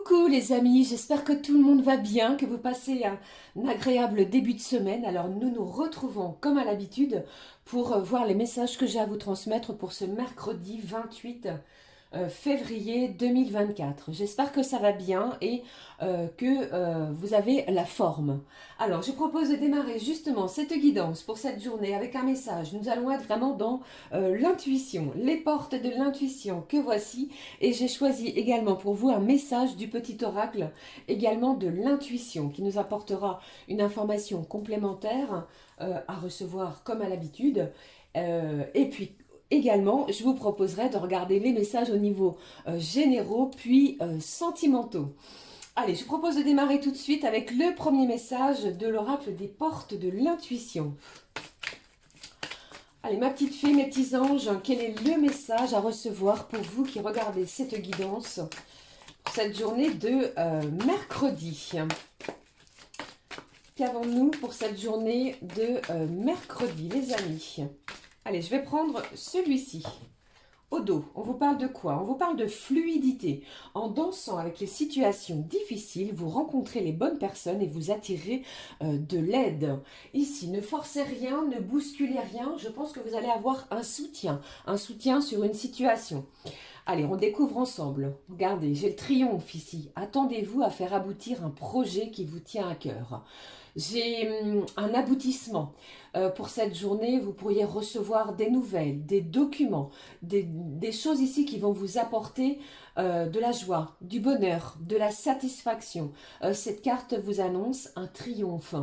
Coucou les amis, j'espère que tout le monde va bien, que vous passez un agréable début de semaine. Alors nous nous retrouvons comme à l'habitude pour voir les messages que j'ai à vous transmettre pour ce mercredi 28 février 2024. J'espère que ça va bien et que vous avez la forme. Alors je propose de démarrer justement cette guidance pour cette journée avec un message. Nous allons être vraiment dans l'intuition, les portes de l'intuition que voici. Et j'ai choisi également pour vous un message du petit oracle, également de l'intuition, qui nous apportera une information complémentaire à recevoir comme à l'habitude. Et puis également, je vous proposerai de regarder les messages au niveau généraux puis sentimentaux. Allez, je vous propose de démarrer tout de suite avec le premier message de l'oracle des portes de l'intuition. Allez, ma petite fée, mes petits anges, quel est le message à recevoir pour vous qui regardez cette guidance pour cette journée de mercredi? Qu'avons-nous pour cette journée de mercredi, les amis? Allez, je vais prendre celui-ci. Au dos, on vous parle de quoi? On vous parle de fluidité. En dansant avec les situations difficiles, vous rencontrez les bonnes personnes et vous attirez de l'aide. Ici, ne forcez rien, ne bousculez rien. Je pense que vous allez avoir un soutien sur une situation. Allez, on découvre ensemble. Regardez, j'ai le triomphe ici. Attendez-vous à faire aboutir un projet qui vous tient à cœur. J'ai un aboutissement. Pour cette journée, vous pourriez recevoir des nouvelles, des documents, des choses ici qui vont vous apporter de la joie, du bonheur, de la satisfaction. Cette carte vous annonce un triomphe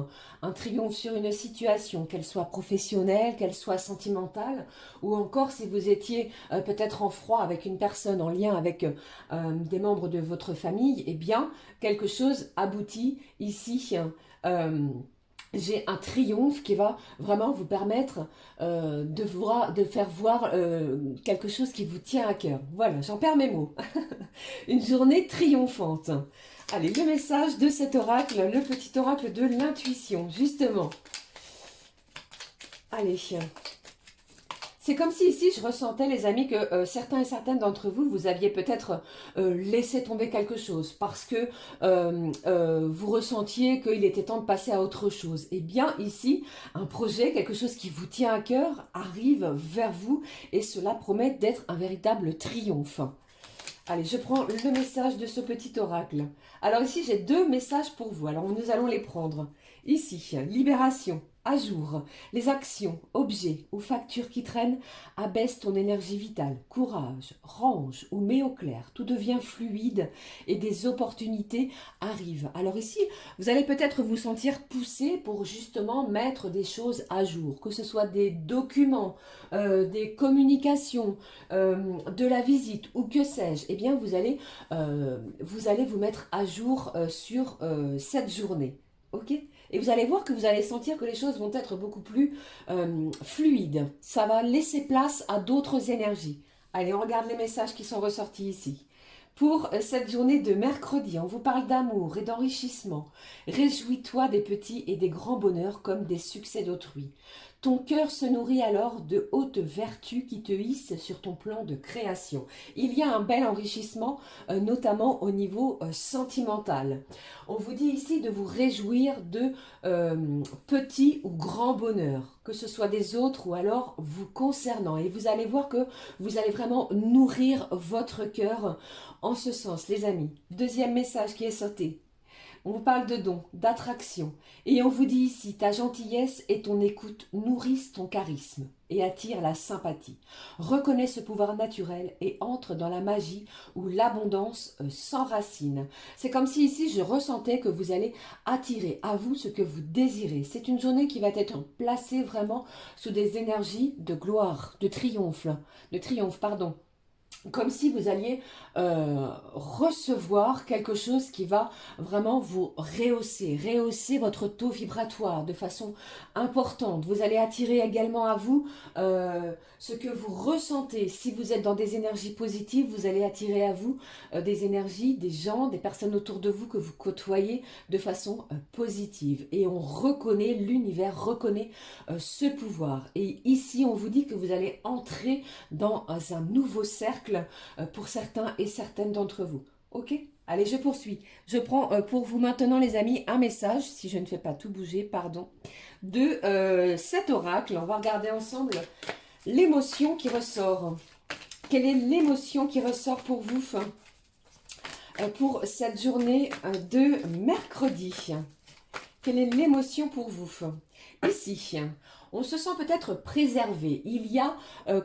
sur une situation, qu'elle soit professionnelle, qu'elle soit sentimentale, ou encore si vous étiez peut-être en froid avec une personne en lien avec des membres de votre famille, eh bien, quelque chose aboutit ici. J'ai un triomphe qui va vraiment vous permettre de faire voir quelque chose qui vous tient à cœur. Voilà, j'en perds mes mots. Une journée triomphante. Allez, le message de cet oracle, le petit oracle de l'intuition, justement. Allez. C'est comme si ici, je ressentais, les amis, que certains et certaines d'entre vous, vous aviez peut-être laissé tomber quelque chose parce que vous ressentiez qu'il était temps de passer à autre chose. Eh bien, ici, un projet, quelque chose qui vous tient à cœur, arrive vers vous et cela promet d'être un véritable triomphe. Allez, je prends le message de ce petit oracle. Alors ici, j'ai deux messages pour vous. Alors, nous allons les prendre. Ici, libération, à jour. Les actions, objets ou factures qui traînent abaissent ton énergie vitale. Courage, range ou mets au clair. Tout devient fluide et des opportunités arrivent. Alors ici, vous allez peut-être vous sentir poussé pour justement mettre des choses à jour. Que ce soit des documents, des communications, de la visite ou que sais-je. Eh bien, vous allez vous mettre à jour sur cette journée. Ok? Et vous allez voir que vous allez sentir que les choses vont être beaucoup plus fluides. Ça va laisser place à d'autres énergies. Allez, on regarde les messages qui sont ressortis ici. Pour cette journée de mercredi, on vous parle d'amour et d'enrichissement. Réjouis-toi des petits et des grands bonheurs comme des succès d'autrui. Ton cœur se nourrit alors de hautes vertus qui te hissent sur ton plan de création. Il y a un bel enrichissement, notamment au niveau sentimental. On vous dit ici de vous réjouir de petits ou grands bonheurs, que ce soit des autres ou alors vous concernant. Et vous allez voir que vous allez vraiment nourrir votre cœur en ce sens, les amis. Deuxième message qui est sauté. On vous parle de dons, d'attraction. Et on vous dit ici, ta gentillesse et ton écoute nourrissent ton charisme et attirent la sympathie. Reconnais ce pouvoir naturel et entre dans la magie où l'abondance s'enracine. C'est comme si ici, je ressentais que vous allez attirer à vous ce que vous désirez. C'est une journée qui va être placée vraiment sous des énergies de gloire, de triomphe, pardon. Comme si vous alliez recevoir quelque chose qui va vraiment vous rehausser votre taux vibratoire de façon importante. Vous allez attirer également à vous ce que vous ressentez. Si vous êtes dans des énergies positives, vous allez attirer à vous des énergies, des gens, des personnes autour de vous que vous côtoyez de façon positive. Et on reconnaît, l'univers reconnaît ce pouvoir. Et ici, on vous dit que vous allez entrer dans un nouveau cercle pour certains et certaines d'entre vous. Ok? Allez, je poursuis. Je prends pour vous maintenant, les amis, un message, si je ne fais pas tout bouger, pardon, de cet oracle. On va regarder ensemble l'émotion qui ressort. Quelle est l'émotion qui ressort pour vous pour cette journée de mercredi? Quelle est l'émotion pour vous? Ici, on se sent peut-être préservé. Il y a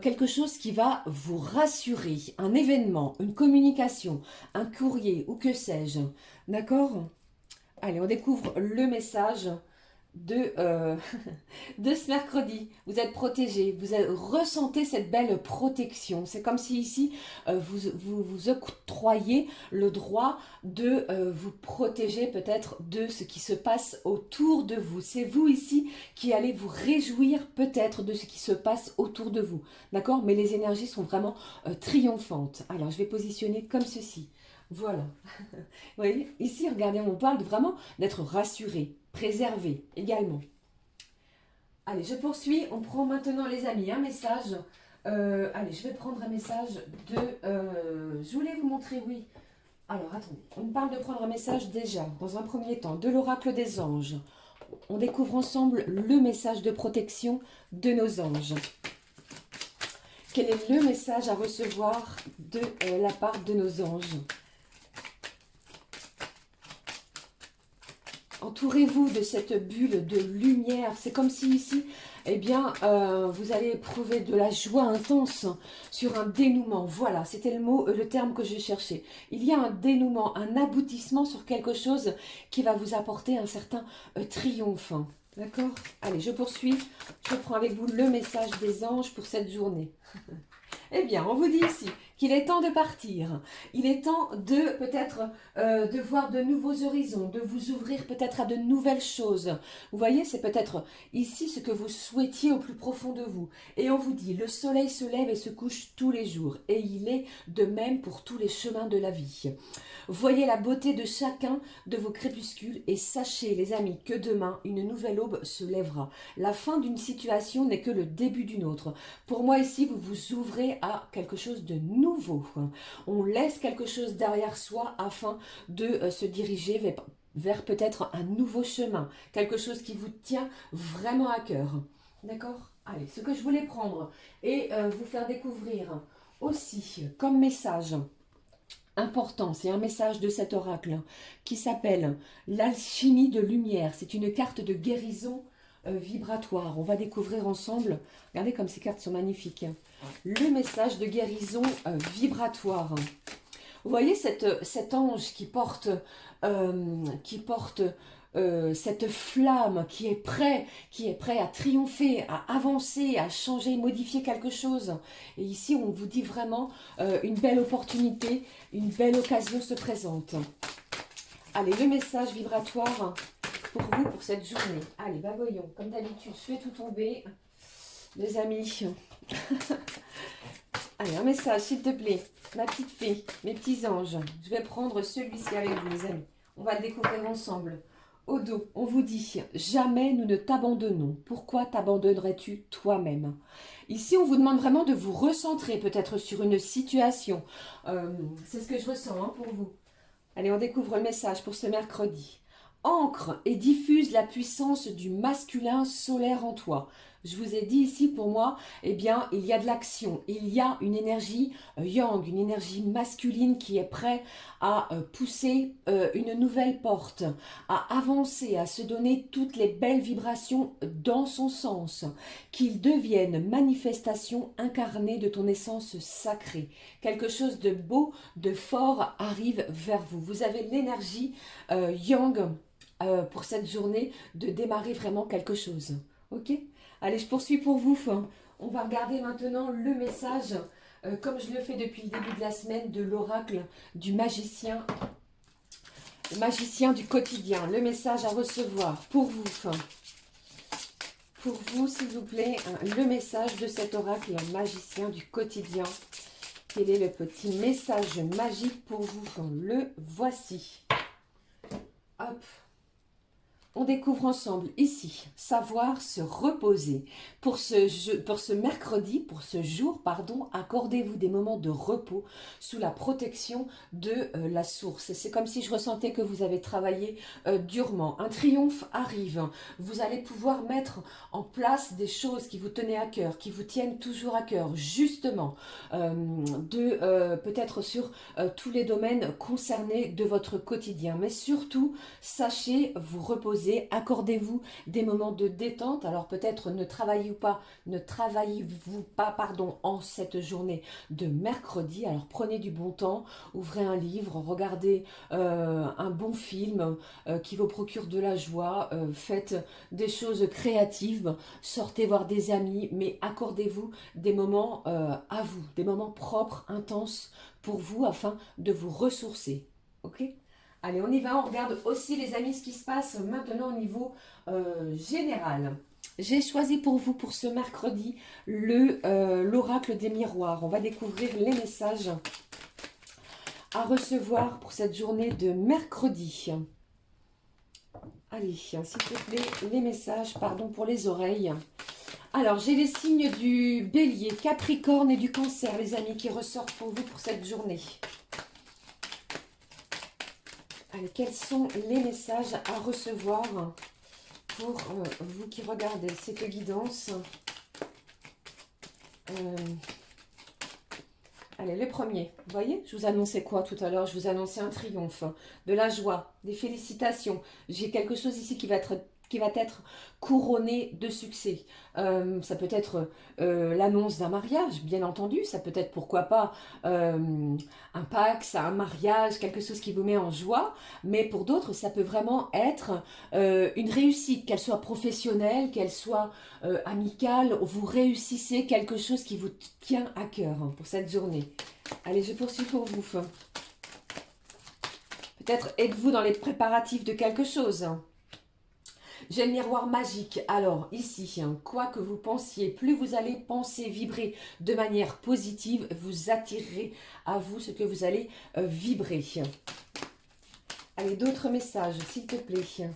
quelque chose qui va vous rassurer. Un événement, une communication, un courrier ou que sais-je. D'accord? Allez, on découvre le message de, de ce mercredi. Vous êtes protégé, ressentez cette belle protection. C'est comme si ici, vous octroyez le droit de vous protéger peut-être de ce qui se passe autour de vous. C'est vous ici qui allez vous réjouir peut-être de ce qui se passe autour de vous. D'accord? Mais les énergies sont vraiment triomphantes. Alors, je vais positionner comme ceci. Voilà. Vous voyez, ici, regardez, on parle vraiment d'être rassuré, préservé également. Allez, je poursuis. On prend maintenant, les amis, un message. Allez, je vais prendre un message de... je voulais vous montrer, oui. Alors, attendez. On parle de prendre un message déjà, dans un premier temps, de l'oracle des anges. On découvre ensemble le message de protection de nos anges. Quel est le message à recevoir de la part de nos anges? Entourez-vous de cette bulle de lumière. C'est comme si ici, eh bien, vous allez éprouver de la joie intense sur un dénouement. Voilà, c'était le mot, le terme que je cherchais. Il y a un dénouement, un aboutissement sur quelque chose qui va vous apporter un certain triomphe. D'accord? Allez, je poursuis. Je prends avec vous le message des anges pour cette journée. Eh bien, on vous dit ici qu'il est temps de partir. Il est temps de peut-être de voir de nouveaux horizons, de vous ouvrir peut-être à de nouvelles choses. Vous voyez, c'est peut-être ici ce que vous souhaitiez au plus profond de vous. Et on vous dit, le soleil se lève et se couche tous les jours. Et il est de même pour tous les chemins de la vie. Voyez la beauté de chacun de vos crépuscules et sachez, les amis, que demain, une nouvelle aube se lèvera. La fin d'une situation n'est que le début d'une autre. Pour moi, ici, vous vous ouvrez à quelque chose de nouveau. On laisse quelque chose derrière soi afin de se diriger vers peut-être un nouveau chemin, quelque chose qui vous tient vraiment à cœur. D'accord? Allez, ce que je voulais prendre et vous faire découvrir aussi comme message important, c'est un message de cet oracle qui s'appelle l'alchimie de lumière. C'est une carte de guérison vibratoire. On va découvrir ensemble, regardez comme ces cartes sont magnifiques, le message de guérison vibratoire. Vous voyez cet ange qui porte cette flamme qui est prêt à triompher, à avancer, à changer, modifier quelque chose. Et ici, on vous dit vraiment une belle opportunité, une belle occasion se présente. Allez, le message vibratoire pour vous, pour cette journée. Allez, bah voyons, comme d'habitude, je fais tout tomber, les amis. Allez, un message, s'il te plaît, ma petite fée, mes petits anges. Je vais prendre celui-ci avec vous, les amis. On va le découvrir ensemble. Au dos, on vous dit, jamais nous ne t'abandonnons. Pourquoi t'abandonnerais-tu toi-même? Ici, on vous demande vraiment de vous recentrer peut-être sur une situation. C'est ce que je ressens pour vous. Allez, on découvre le message pour ce mercredi. Ancre et diffuse la puissance du masculin solaire en toi. Je vous ai dit ici, pour moi, eh bien, il y a de l'action, il y a une énergie yang, une énergie masculine qui est prête à pousser une nouvelle porte, à avancer, à se donner toutes les belles vibrations dans son sens, qu'ils deviennent manifestation incarnée de ton essence sacrée. Quelque chose de beau, de fort arrive vers vous. Vous avez l'énergie yang pour cette journée de démarrer vraiment quelque chose. Ok? Allez, je poursuis pour vous. On va regarder maintenant le message, comme je le fais depuis le début de la semaine, de l'oracle du magicien, le magicien du quotidien. Le message à recevoir pour vous. Pour vous, s'il vous plaît, le message de cet oracle magicien du quotidien. Quel est le petit message magique pour vous? Le voici. Hop. on découvre ensemble ici, savoir se reposer. Pour ce mercredi, pour ce jour, pardon, accordez-vous des moments de repos sous la protection de la source. C'est comme si je ressentais que vous avez travaillé durement. Un triomphe arrive. Vous allez pouvoir mettre en place des choses qui vous tenaient à cœur, qui vous tiennent toujours à cœur, justement, peut-être sur tous les domaines concernés de votre quotidien. Mais surtout, sachez vous reposer. Accordez-vous des moments de détente. Alors peut-être ne travaillez-vous pas, pardon, en cette journée de mercredi. Alors prenez du bon temps, ouvrez un livre, regardez un bon film qui vous procure de la joie, faites des choses créatives, sortez voir des amis, mais accordez-vous des moments à vous, des moments propres, intenses pour vous afin de vous ressourcer. Ok ? Allez, on y va, on regarde aussi les amis ce qui se passe maintenant au niveau général. J'ai choisi pour vous pour ce mercredi l'oracle des miroirs. On va découvrir les messages à recevoir pour cette journée de mercredi. Allez, s'il te plaît, les messages, pardon pour les oreilles. Alors, j'ai les signes du bélier, capricorne et du cancer, les amis, qui ressortent pour vous pour cette journée. Allez, quels sont les messages à recevoir pour vous qui regardez cette guidance? Allez, le premier. Vous voyez, je vous annonçais quoi tout à l'heure? Je vous annonçais un triomphe, de la joie, des félicitations. J'ai quelque chose ici qui va être couronné de succès. Ça peut être l'annonce d'un mariage, bien entendu. Ça peut être, pourquoi pas, un pax, un mariage, quelque chose qui vous met en joie. Mais pour d'autres, ça peut vraiment être une réussite, qu'elle soit professionnelle, qu'elle soit amicale. Vous réussissez quelque chose qui vous tient à cœur pour cette journée. Allez, je poursuis pour vous. Peut-être êtes-vous dans les préparatifs de quelque chose. J'ai le miroir magique. Alors, ici, quoi que vous pensiez, plus vous allez penser, vibrer de manière positive, vous attirerez à vous ce que vous allez vibrer. Allez, d'autres messages, s'il te plaît.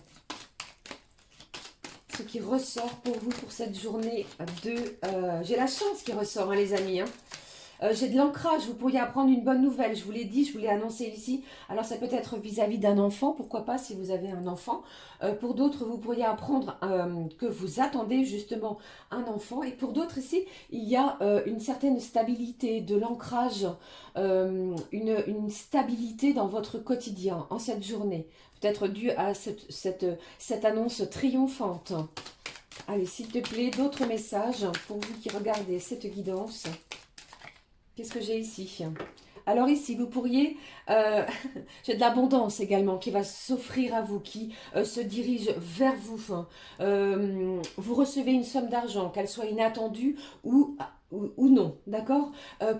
Ce qui ressort pour vous pour cette journée de... j'ai la chance qui ressort, les amis. J'ai de l'ancrage, vous pourriez apprendre une bonne nouvelle, je vous l'ai dit, je vous l'ai annoncé ici. Alors ça peut être vis-à-vis d'un enfant, pourquoi pas si vous avez un enfant. Pour d'autres, vous pourriez apprendre que vous attendez justement un enfant. Et pour d'autres ici, il y a une certaine stabilité, de l'ancrage, une stabilité dans votre quotidien en cette journée. Peut-être dû à cette annonce triomphante. Allez, s'il te plaît, d'autres messages pour vous qui regardez cette guidance. Qu'est-ce que j'ai ici? Alors ici, vous pourriez... j'ai de l'abondance également qui va s'offrir à vous, qui se dirige vers vous. Vous recevez une somme d'argent, qu'elle soit inattendue ou non, d'accord?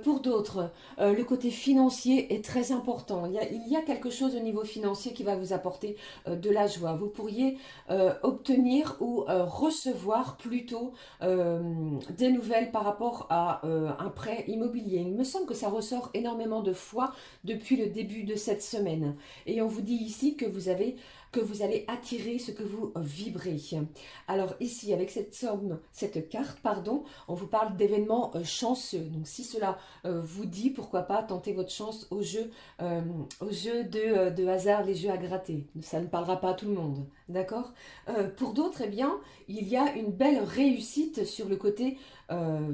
Pour d'autres, le côté financier est très important. Il y a quelque chose au niveau financier qui va vous apporter de la joie. Vous pourriez obtenir ou recevoir plutôt des nouvelles par rapport à un prêt immobilier. Il me semble que ça ressort énormément de fois depuis le début de cette semaine. Et on vous dit ici que vous allez attirer ce que vous vibrez. Alors ici, avec cette carte, pardon, on vous parle d'événements chanceux. Donc si cela vous dit, pourquoi pas tenter votre chance au jeu de hasard, les jeux à gratter. Ça ne parlera pas à tout le monde, d'accord? Pour d'autres, eh bien, il y a une belle réussite sur le côté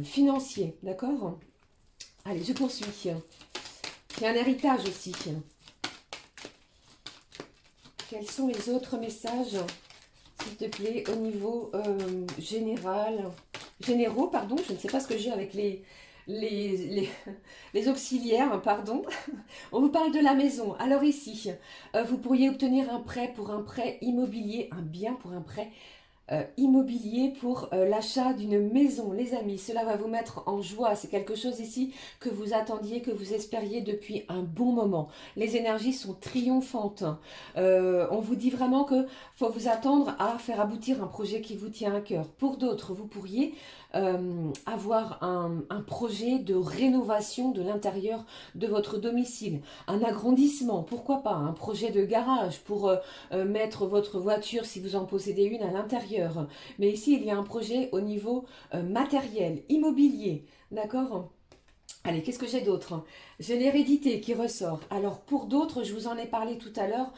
financier, d'accord? Allez, je poursuis. Il y a un héritage aussi. Quels sont les autres messages, s'il te plaît, au niveau généraux, pardon, je ne sais pas ce que j'ai avec les auxiliaires, pardon. On vous parle de la maison. Alors ici, vous pourriez obtenir un prêt pour un prêt immobilier, un bien pour un prêt immobilier pour l'achat d'une maison, les amis. Cela va vous mettre en joie. C'est quelque chose ici que vous attendiez, que vous espériez depuis un bon moment. Les énergies sont triomphantes. On vous dit vraiment que faut vous attendre à faire aboutir un projet qui vous tient à cœur. Pour d'autres, vous pourriez avoir un projet de rénovation de l'intérieur de votre domicile, un agrandissement, pourquoi pas, un projet de garage pour mettre votre voiture, si vous en possédez une, à l'intérieur. Mais ici, il y a un projet au niveau matériel, immobilier, d'accord? Allez, qu'est-ce que j'ai d'autre? J'ai l'hérédité qui ressort. Alors pour d'autres, je vous en ai parlé tout à l'heure,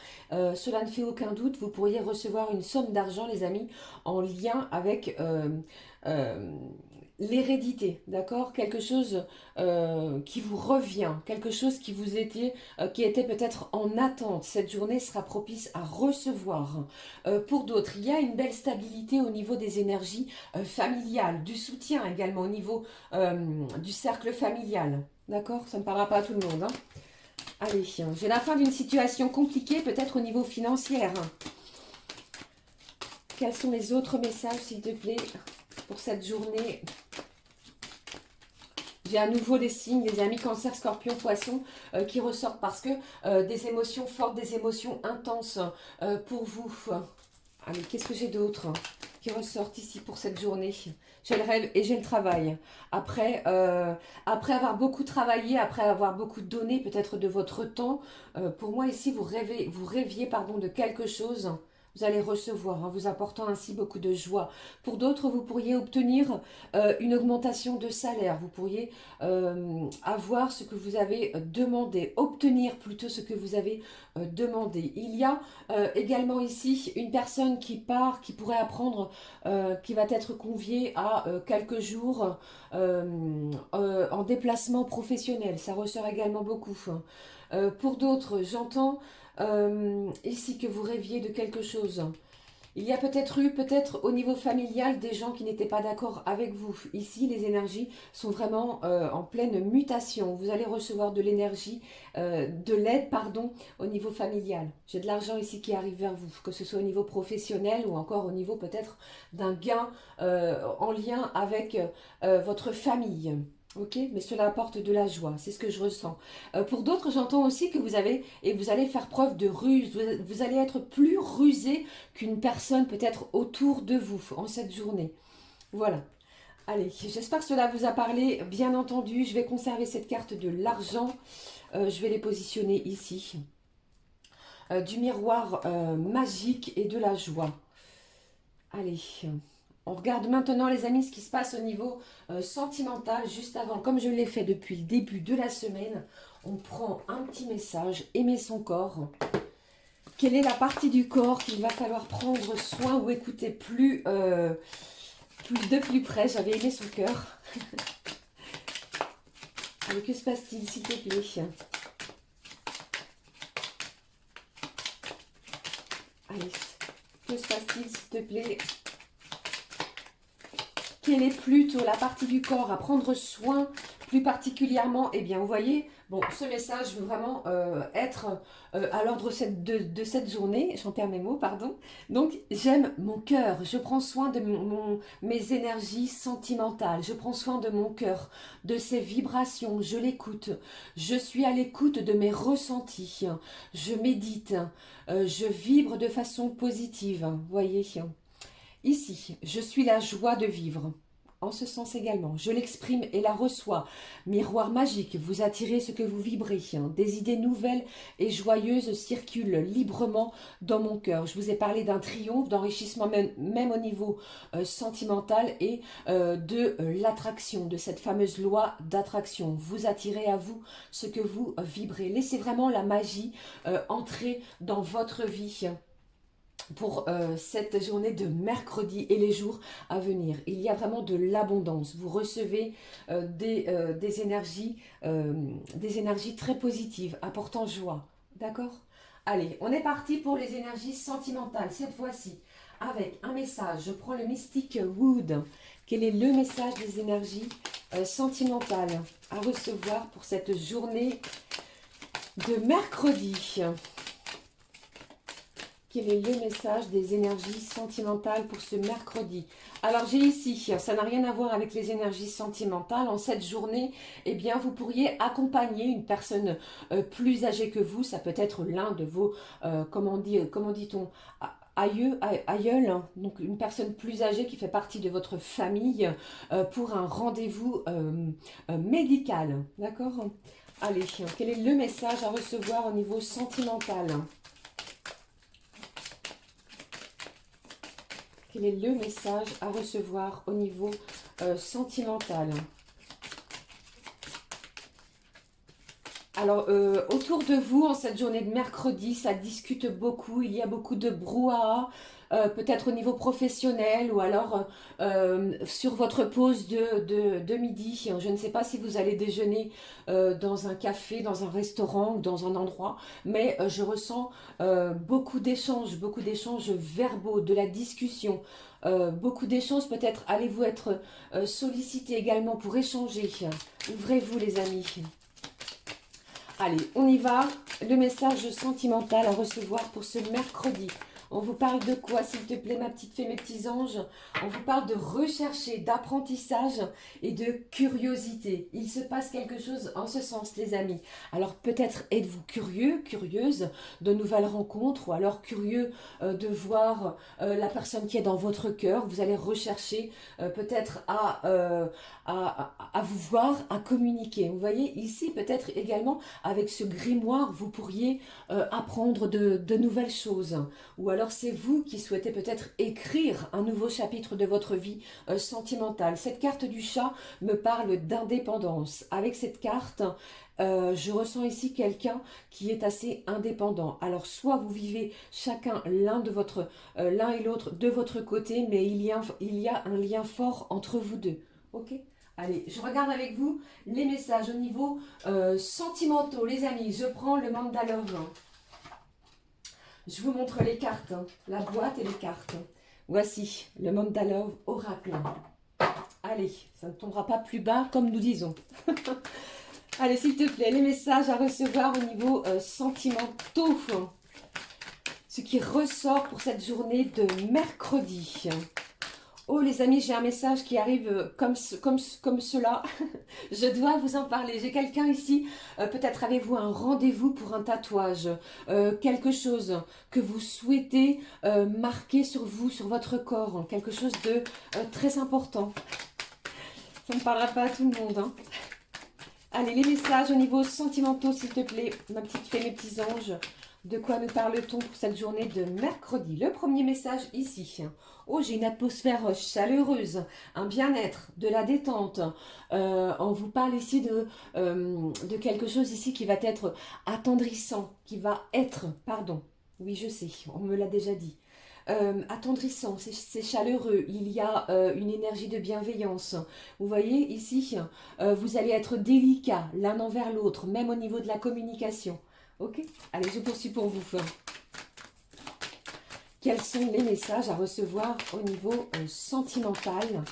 cela ne fait aucun doute, vous pourriez recevoir une somme d'argent, les amis, en lien avec euh, l'hérédité, d'accord? Quelque chose qui vous revient, quelque chose qui vous était, qui était peut-être en attente. Cette journée sera propice à recevoir. Pour d'autres, il y a une belle stabilité au niveau des énergies familiales, du soutien également au niveau du cercle familial. D'accord? Ça ne parlera pas à tout le monde. Hein. Allez, j'ai la fin d'une situation compliquée, peut-être au niveau financier. Quels sont les autres messages, s'il te plaît, pour cette journée? J'ai à nouveau des signes, les amis cancer, scorpion, poisson qui ressortent parce que des émotions fortes, des émotions intenses pour vous. Allez, qu'est-ce que j'ai d'autre qui ressortent ici pour cette journée? J'ai le rêve et j'ai le travail. Après avoir beaucoup travaillé, après avoir beaucoup donné peut-être de votre temps, pour moi ici vous rêviez pardon, de quelque chose. Vous allez recevoir, hein, vous apportant ainsi beaucoup de joie. Pour d'autres, vous pourriez obtenir une augmentation de salaire. Vous pourriez avoir ce que vous avez demandé, obtenir plutôt ce que vous avez demandé. Il y a également ici une personne qui part, qui pourrait apprendre, qui va être conviée à quelques jours en déplacement professionnel. Ça ressort également beaucoup. Hein. Pour d'autres, j'entends ici que vous rêviez de quelque chose. Il y a peut-être eu, peut-être au niveau familial, des gens qui n'étaient pas d'accord avec vous. Ici, les énergies sont vraiment en pleine mutation. Vous allez recevoir de l'énergie, de l'aide, pardon, au niveau familial. J'ai de l'argent ici qui arrive vers vous, que ce soit au niveau professionnel ou encore au niveau peut-être d'un gain en lien avec votre famille. Ok, mais cela apporte de la joie, c'est ce que je ressens. Pour d'autres, j'entends aussi que vous avez, et vous allez faire preuve de ruse, vous allez être plus rusé qu'une personne peut-être autour de vous en cette journée. Voilà. Allez, j'espère que cela vous a parlé. Bien entendu, je vais conserver cette carte de l'argent. Je vais les positionner ici. Du miroir magique et de la joie. Allez, on regarde maintenant les amis ce qui se passe au niveau sentimental juste avant. Comme je l'ai fait depuis le début de la semaine, on prend un petit message, aimer son corps. Quelle est la partie du corps qu'il va falloir prendre soin ou écouter de plus près? J'avais aimé son cœur. Allez, que se passe-t-il s'il te plaît? Allez, que se passe-t-il s'il te plaît? Quelle est plutôt la partie du corps à prendre soin plus particulièrement? Eh bien, vous voyez, bon, ce message veut vraiment être à l'ordre de cette journée. J'en perds mes mots, pardon. Donc, j'aime mon cœur. Je prends soin de mes énergies sentimentales. Je prends soin de mon cœur, de ses vibrations. Je l'écoute. Je suis à l'écoute de mes ressentis. Je médite. Je vibre de façon positive. Vous voyez. Ici, je suis la joie de vivre. En ce sens également, je l'exprime et la reçois. Miroir magique, vous attirez ce que vous vibrez. Des idées nouvelles et joyeuses circulent librement dans mon cœur. Je vous ai parlé d'un triomphe, d'enrichissement même au niveau sentimental et de l'attraction, de cette fameuse loi d'attraction. Vous attirez à vous ce que vous vibrez. Laissez vraiment la magie entrer dans votre vie pour cette journée de mercredi et les jours à venir. Il y a vraiment de l'abondance. Vous recevez des énergies très positives, apportant joie. D'accord? Allez, on est parti pour les énergies sentimentales. Cette fois-ci, avec un message. Je prends le Mystic Wood. Quel est le message des énergies sentimentales à recevoir pour cette journée de mercredi? Quel est le message des énergies sentimentales pour ce mercredi? Alors j'ai ici, ça n'a rien à voir avec les énergies sentimentales. En cette journée, eh bien, vous pourriez accompagner une personne plus âgée que vous. Ça peut être l'un de vos, comment dit-on, aïeul, hein. Donc une personne plus âgée qui fait partie de votre famille pour un rendez-vous médical. D'accord? Allez, quel est le message à recevoir au niveau sentimental? Quel est le message à recevoir au niveau sentimental? Alors, autour de vous, en cette journée de mercredi, ça discute beaucoup, il y a beaucoup de brouhaha, peut-être au niveau professionnel ou alors sur votre pause de midi. Je ne sais pas si vous allez déjeuner dans un café, dans un restaurant ou dans un endroit, mais je ressens beaucoup d'échanges verbaux, de la discussion. Beaucoup d'échanges, peut-être allez-vous être sollicité également pour échanger. Ouvrez-vous les amis. Allez, on y va. Le message sentimental à recevoir pour ce mercredi. On vous parle de quoi, s'il te plaît, ma petite fée, mes petits anges? On vous parle de rechercher, d'apprentissage et de curiosité. Il se passe quelque chose en ce sens, les amis. Alors, peut-être êtes-vous curieux, curieuse de nouvelles rencontres ou alors curieux de voir la personne qui est dans votre cœur. Vous allez rechercher peut-être à vous voir, à communiquer. Vous voyez, ici, peut-être également, avec ce grimoire, vous pourriez apprendre de nouvelles choses. Ou alors c'est vous qui souhaitez peut-être écrire un nouveau chapitre de votre vie sentimentale. Cette carte du chat me parle d'indépendance. Avec cette carte, je ressens ici quelqu'un qui est assez indépendant. Alors soit vous vivez chacun l'un et l'autre de votre côté, mais il y a un lien fort entre vous deux. Ok? Allez, je regarde avec vous les messages au niveau sentimentaux, les amis. Je prends le mandala. Je vous montre les cartes, hein, la boîte et les cartes. Voici le mandala oracle. Allez, ça ne tombera pas plus bas comme nous disons. Allez, s'il te plaît, les messages à recevoir au niveau sentimentaux. Ce qui ressort pour cette journée de mercredi. Oh les amis, j'ai un message qui arrive comme cela. Je dois vous en parler. J'ai quelqu'un ici, peut-être avez-vous un rendez-vous pour un tatouage. Quelque chose que vous souhaitez marquer sur vous, sur votre corps. Hein, quelque chose de très important. Ça ne parlera pas à tout le monde. Hein. Allez, les messages au niveau sentimentaux, s'il te plaît. Ma petite fée, mes petits anges. De quoi nous parle-t-on pour cette journée de mercredi? Le premier message ici. Oh, j'ai une atmosphère chaleureuse, un bien-être, de la détente. On vous parle ici de quelque chose ici qui va être attendrissant, qui va être, pardon, oui je sais, on me l'a déjà dit. Attendrissant, c'est chaleureux, il y a une énergie de bienveillance. Vous voyez ici, vous allez être délicat l'un envers l'autre, même au niveau de la communication. Ok, allez, je poursuis pour vous. Quels sont les messages à recevoir au niveau sentimental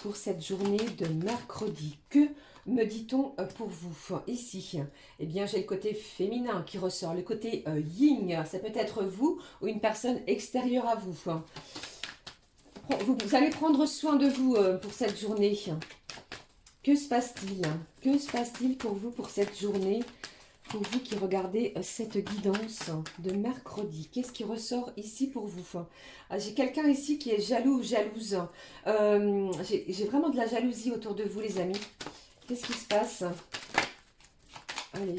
pour cette journée de mercredi? Que me dit-on pour vous ici? Eh bien, j'ai le côté féminin qui ressort, le côté yin. Ça peut être vous ou une personne extérieure à vous. Vous allez prendre soin de vous pour cette journée. Que se passe-t-il? Que se passe-t-il pour vous pour cette journée? Pour vous qui regardez cette guidance de mercredi, qu'est-ce qui ressort ici pour vous? J'ai quelqu'un ici qui est jaloux ou jalouse. J'ai vraiment de la jalousie autour de vous, les amis. Qu'est-ce qui se passe? Allez.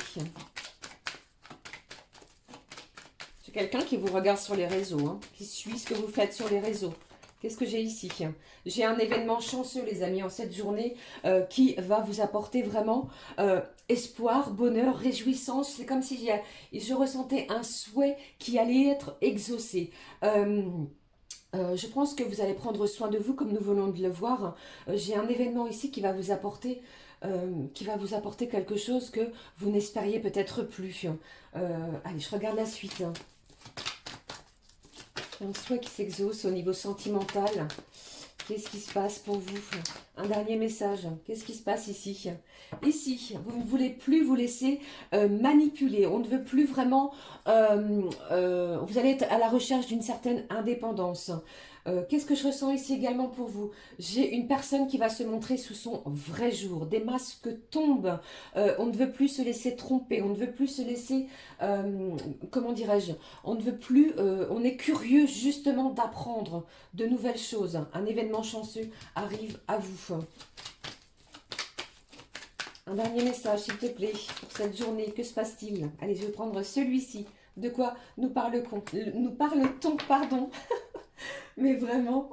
J'ai quelqu'un qui vous regarde sur les réseaux, hein, qui suit ce que vous faites sur les réseaux. Qu'est-ce que j'ai ici? J'ai un événement chanceux, les amis, en cette journée qui va vous apporter vraiment espoir, bonheur, réjouissance. C'est comme si je ressentais un souhait qui allait être exaucé. Je pense que vous allez prendre soin de vous, comme nous venons de le voir. J'ai un événement ici qui va vous apporter quelque chose que vous n'espériez peut-être plus. Allez, je regarde la suite. Un souhait qui s'exauce au niveau sentimental. Qu'est-ce qui se passe pour vous? Un dernier message. Qu'est-ce qui se passe ici? Ici, vous ne voulez plus vous laisser manipuler. On ne veut plus vraiment... vous allez être à la recherche d'une certaine indépendance. Qu'est-ce que je ressens ici également pour vous? J'ai une personne qui va se montrer sous son vrai jour. Des masques tombent. On ne veut plus se laisser tromper. On ne veut plus se laisser... comment dirais-je? On ne veut plus... on est curieux justement d'apprendre de nouvelles choses. Un événement chanceux arrive à vous. Un dernier message, s'il te plaît, pour cette journée. Que se passe-t-il? Allez, je vais prendre celui-ci. De quoi nous parle-t-on, pardon. Mais vraiment,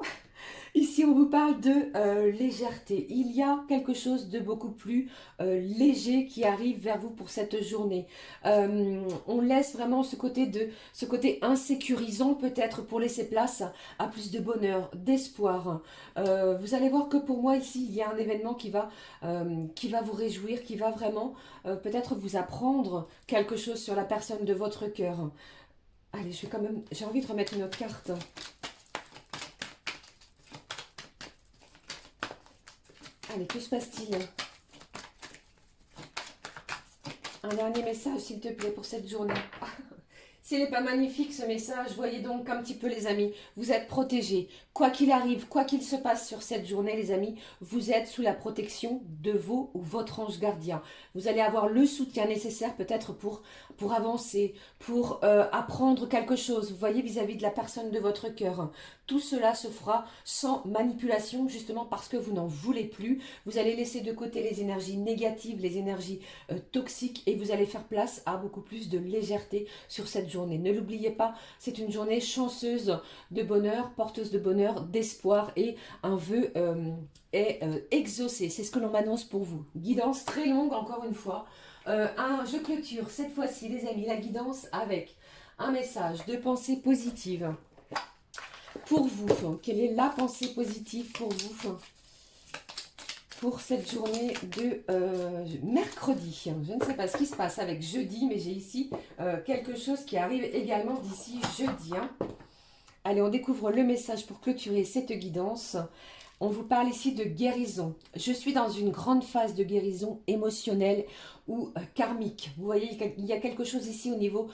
ici on vous parle de légèreté. Il y a quelque chose de beaucoup plus léger qui arrive vers vous pour cette journée. On laisse vraiment ce côté insécurisant peut-être pour laisser place à plus de bonheur, d'espoir. Vous allez voir que pour moi ici, il y a un événement qui va vous réjouir, qui va vraiment peut-être vous apprendre quelque chose sur la personne de votre cœur. Allez, j'ai envie de remettre une autre carte. Allez, que se passe-t-il? Un dernier message, s'il te plaît, pour cette journée. S'il n'est pas magnifique ce message, voyez donc un petit peu les amis, vous êtes protégés. Quoi qu'il arrive, quoi qu'il se passe sur cette journée les amis, vous êtes sous la protection de vos ou votre ange gardien. Vous allez avoir le soutien nécessaire peut-être pour avancer, pour apprendre quelque chose, vous voyez, vis-à-vis de la personne de votre cœur. Tout cela se fera sans manipulation justement parce que vous n'en voulez plus. Vous allez laisser de côté les énergies négatives, les énergies toxiques et vous allez faire place à beaucoup plus de légèreté sur cette journée. Ne l'oubliez pas, c'est une journée chanceuse de bonheur, porteuse de bonheur, d'espoir et un vœu est exaucé. C'est ce que l'on m'annonce pour vous. Guidance très longue encore une fois. Je clôture cette fois-ci les amis la guidance avec un message de pensée positive. Pour vous, quelle est la pensée positive pour vous pour cette journée de mercredi? Je ne sais pas ce qui se passe avec jeudi, mais j'ai ici quelque chose qui arrive également d'ici jeudi. Allez, on découvre le message pour clôturer cette guidance. On vous parle ici de guérison. Je suis dans une grande phase de guérison émotionnelle ou karmique. Vous voyez, il y a quelque chose ici au niveau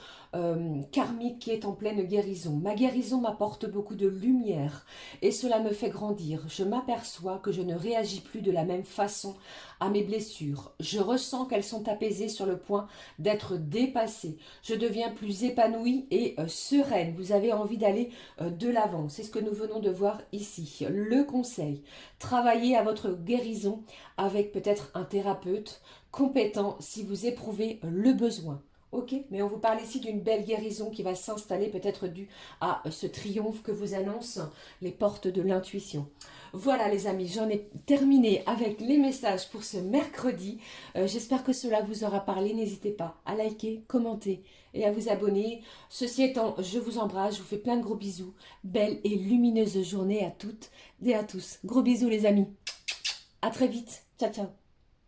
karmique qui est en pleine guérison. Ma guérison m'apporte beaucoup de lumière et cela me fait grandir. Je m'aperçois que je ne réagis plus de la même façon à mes blessures. Je ressens qu'elles sont apaisées sur le point d'être dépassées. Je deviens plus épanouie et sereine. Vous avez envie d'aller de l'avant. C'est ce que nous venons de voir ici. Le conseil, travaillez à votre guérison avec peut-être un thérapeute compétent si vous éprouvez le besoin. Ok, mais on vous parle ici d'une belle guérison qui va s'installer peut-être dû à ce triomphe que vous annoncent les portes de l'intuition. Voilà les amis, j'en ai terminé avec les messages pour ce mercredi. J'espère que cela vous aura parlé. N'hésitez pas à liker, commenter et à vous abonner. Ceci étant, je vous embrasse, je vous fais plein de gros bisous. Belle et lumineuse journée à toutes et à tous. Gros bisous les amis. À très vite. Ciao, ciao.